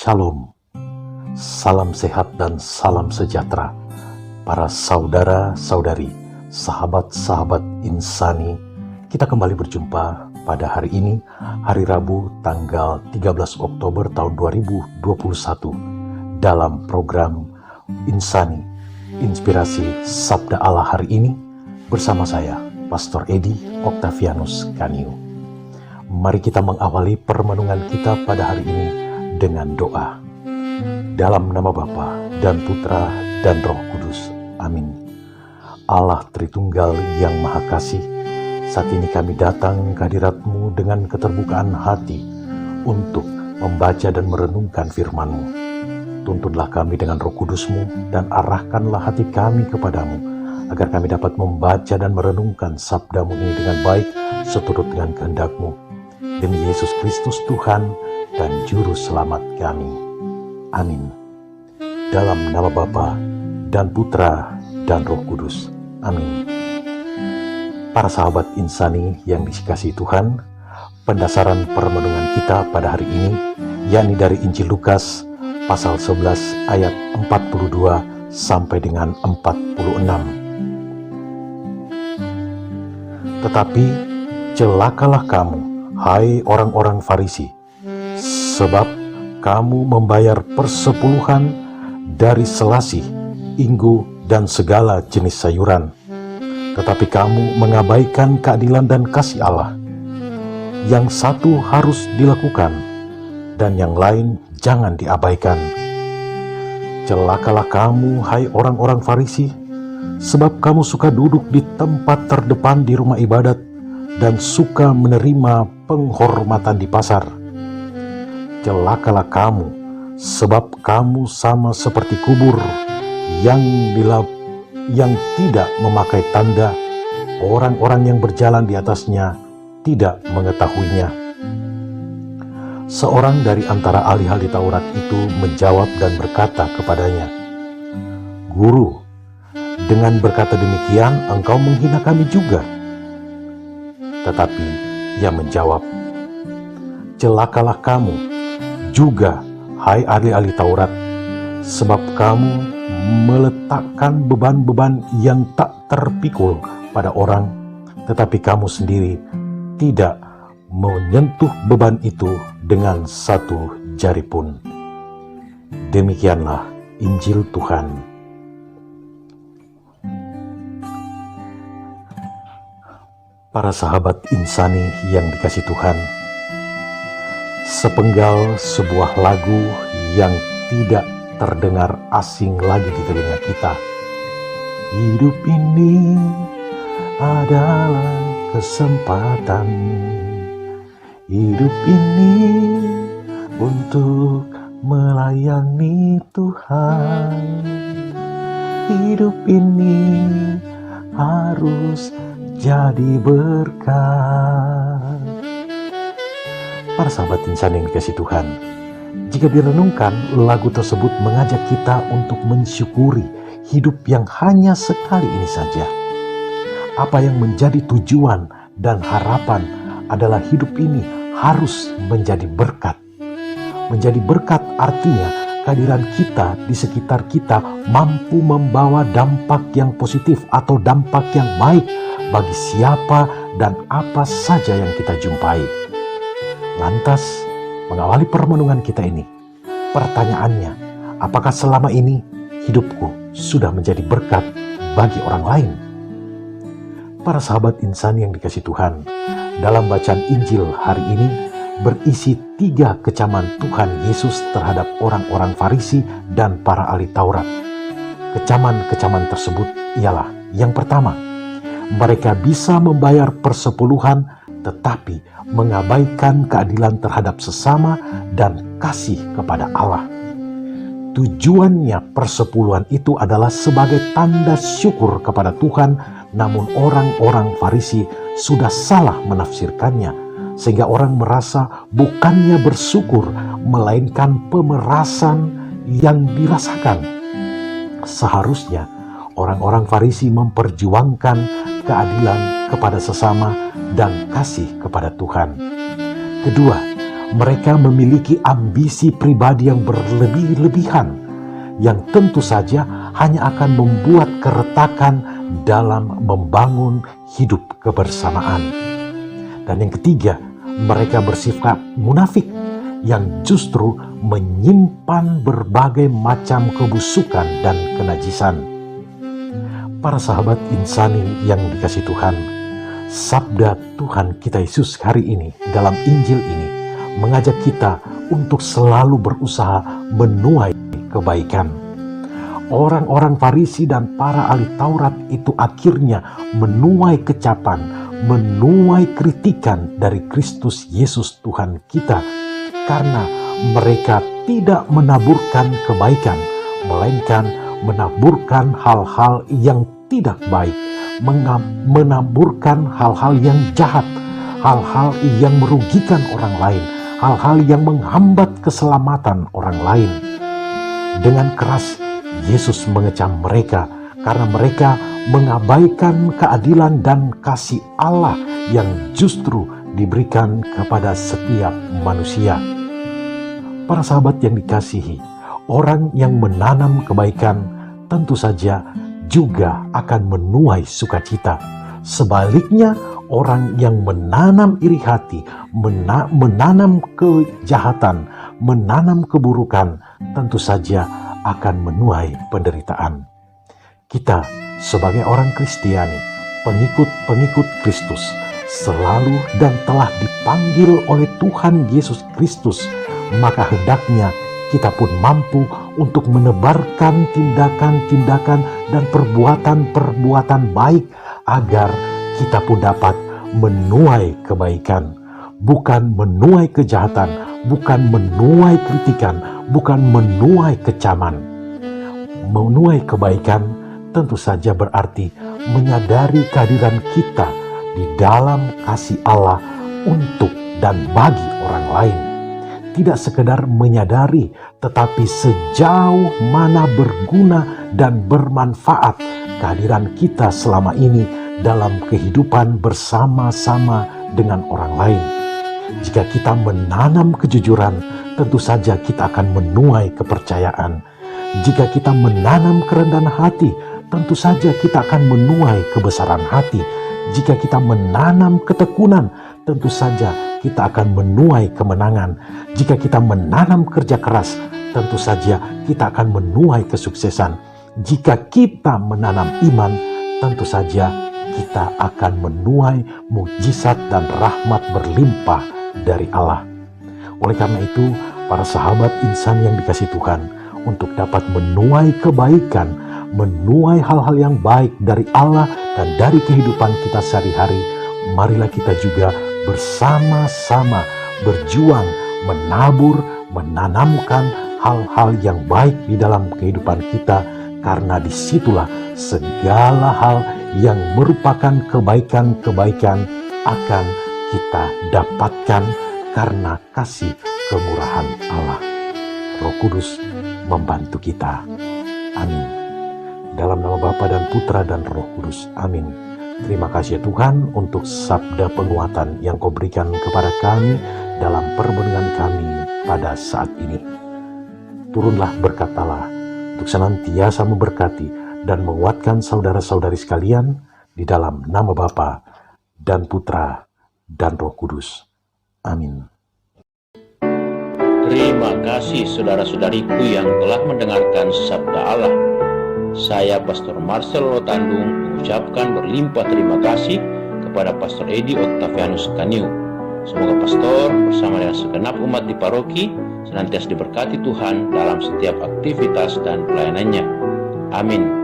Shalom, salam sehat dan salam sejahtera para saudara-saudari, sahabat-sahabat insani. Kita kembali berjumpa pada hari ini, hari Rabu tanggal 13 Oktober tahun 2021 dalam program Insani, Inspirasi Sabda Allah hari ini bersama saya, Pastor Edi Octavianus Kaniu. Mari kita mengawali permenungan kita pada hari ini dengan doa. Dalam nama Bapa dan Putra dan Roh Kudus. Amin. Allah Tritunggal yang Maha Kasih, saat ini kami datang ke hadirat-Mu dengan keterbukaan hati untuk membaca dan merenungkan firman-Mu. Tuntunlah kami dengan Roh Kudus-Mu dan arahkanlah hati kami kepadamu, agar kami dapat membaca dan merenungkan sabda-Mu ini dengan baik seturut dengan kehendak-Mu. Demi Yesus Kristus Tuhan dan Juru Selamat kami. Amin. Dalam nama Bapa dan Putra dan Roh Kudus. Amin. Para sahabat insani yang dikasihi Tuhan, pendasaran permenungan kita pada hari ini yakni dari Injil Lukas pasal 11 ayat 42 sampai dengan 46. Tetapi celakalah kamu, hai orang-orang Farisi, sebab kamu membayar persepuluhan dari selasih, inggu, dan segala jenis sayuran, tetapi kamu mengabaikan keadilan dan kasih Allah. Yang satu harus dilakukan, dan yang lain jangan diabaikan. Celakalah kamu, hai orang-orang Farisi, sebab kamu suka duduk di tempat terdepan di rumah ibadat, dan suka menerima penghormatan di pasar. Celakalah kamu, sebab kamu sama seperti kubur yang tidak memakai tanda, orang-orang yang berjalan di atasnya tidak mengetahuinya. Seorang dari antara ahli-ahli Taurat itu menjawab dan berkata kepadanya, "Guru, dengan berkata demikian engkau menghina kami juga." Tetapi ia menjawab, "Celakalah kamu juga, hai ahli-ahli Taurat, sebab kamu meletakkan beban-beban yang tak terpikul pada orang, tetapi kamu sendiri tidak menyentuh beban itu dengan satu jari pun." Demikianlah Injil Tuhan. Para sahabat insani yang dikasihi Tuhan, sepenggal sebuah lagu yang tidak terdengar asing lagi di telinga kita. Hidup ini adalah kesempatan, hidup ini untuk melayani Tuhan, hidup ini harus jadi berkat. Para sahabat insan yang dikasihi Tuhan, jika direnungkan, lagu tersebut mengajak kita untuk mensyukuri hidup yang hanya sekali ini saja. Apa yang menjadi tujuan dan harapan adalah hidup ini harus menjadi berkat. Menjadi berkat artinya kehadiran kita di sekitar kita mampu membawa dampak yang positif atau dampak yang baik bagi siapa dan apa saja yang kita jumpai. Lantas, mengawali permenungan kita ini, pertanyaannya, apakah selama ini hidupku sudah menjadi berkat bagi orang lain? Para sahabat insan yang dikasihi Tuhan, dalam bacaan Injil hari ini berisi 3 kecaman Tuhan Yesus terhadap orang-orang Farisi dan para ahli Taurat. Kecaman-kecaman tersebut ialah, yang pertama, mereka bisa membayar persepuluhan tetapi mengabaikan keadilan terhadap sesama dan kasih kepada Allah. Tujuannya persepuluhan itu adalah sebagai tanda syukur kepada Tuhan, namun orang-orang Farisi sudah salah menafsirkannya, sehingga orang merasa bukannya bersyukur, melainkan pemerasan yang dirasakan. Seharusnya orang-orang Farisi memperjuangkan keadilan kepada sesama dan kasih kepada Tuhan. Kedua, Mereka memiliki ambisi pribadi yang berlebih-lebihan, yang tentu saja hanya akan membuat keretakan dalam membangun hidup kebersamaan. Dan yang ketiga, mereka bersifat munafik, yang justru menyimpan berbagai macam kebusukan dan kenajisan. Para sahabat insani yang dikasihi Tuhan, sabda Tuhan kita Yesus hari ini dalam Injil ini mengajak kita untuk selalu berusaha menuai kebaikan. Orang-orang Farisi dan para ahli Taurat itu akhirnya menuai kecapan, menuai kritikan dari Kristus Yesus Tuhan kita, karena mereka tidak menaburkan kebaikan, melainkan menaburkan hal-hal yang tidak baik, menaburkan hal-hal yang jahat, hal-hal yang merugikan orang lain, hal-hal yang menghambat keselamatan orang lain. Dengan keras Yesus mengecam mereka karena mereka mengabaikan keadilan dan kasih Allah yang justru diberikan kepada setiap manusia. Para sahabat yang dikasihi, orang yang menanam kebaikan tentu saja juga akan menuai sukacita. Sebaliknya, orang yang menanam iri hati, menanam kejahatan, menanam keburukan, tentu saja akan menuai penderitaan. Kita sebagai orang Kristiani, pengikut-pengikut Kristus, selalu dan telah dipanggil oleh Tuhan Yesus Kristus, maka hendaknya kita pun mampu untuk menebarkan tindakan-tindakan dan perbuatan-perbuatan baik agar kita pun dapat menuai kebaikan, bukan menuai kejahatan, bukan menuai kritikan, bukan menuai kecaman. Menuai kebaikan tentu saja berarti menyadari kehadiran kita di dalam kasih Allah untuk dan bagi orang lain. Tidak sekedar menyadari, tetapi sejauh mana berguna dan bermanfaat kehadiran kita selama ini dalam kehidupan bersama-sama dengan orang lain. Jika kita menanam kejujuran, tentu saja kita akan menuai kepercayaan. Jika kita menanam kerendahan hati, tentu saja kita akan menuai kebesaran hati. Jika kita menanam ketekunan, tentu saja kita akan menuai kemenangan. Jika kita menanam kerja keras, tentu saja kita akan menuai kesuksesan. Jika kita menanam iman, tentu saja kita akan menuai mukjizat dan rahmat berlimpah dari Allah. Oleh karena itu, para sahabat insan yang dikasihi Tuhan, untuk dapat menuai kebaikan, menuai hal-hal yang baik dari Allah dan dari kehidupan kita sehari-hari, marilah kita juga bersama-sama berjuang, menabur, menanamkan hal-hal yang baik di dalam kehidupan kita, karena disitulah segala hal yang merupakan kebaikan-kebaikan akan kita dapatkan karena kasih kemurahan Allah. Roh Kudus membantu kita. Amin. Dalam nama Bapa dan Putra dan Roh Kudus. Amin. Terima kasih ya Tuhan untuk sabda penguatan yang Kau berikan kepada kami dalam permenungan kami pada saat ini. Turunlah berkat Allah untuk senantiasa memberkati dan menguatkan saudara-saudari sekalian di dalam nama Bapa dan Putra dan Roh Kudus. Amin. Terima kasih saudara-saudariku yang telah mendengarkan sabda Allah. Saya Pastor Marcel Lotandung mengucapkan berlimpah terima kasih kepada Pastor Edi Octavianus Kaniu. Semoga pastor bersama dengan segenap umat di paroki senantiasa diberkati Tuhan dalam setiap aktivitas dan pelayanannya. Amin.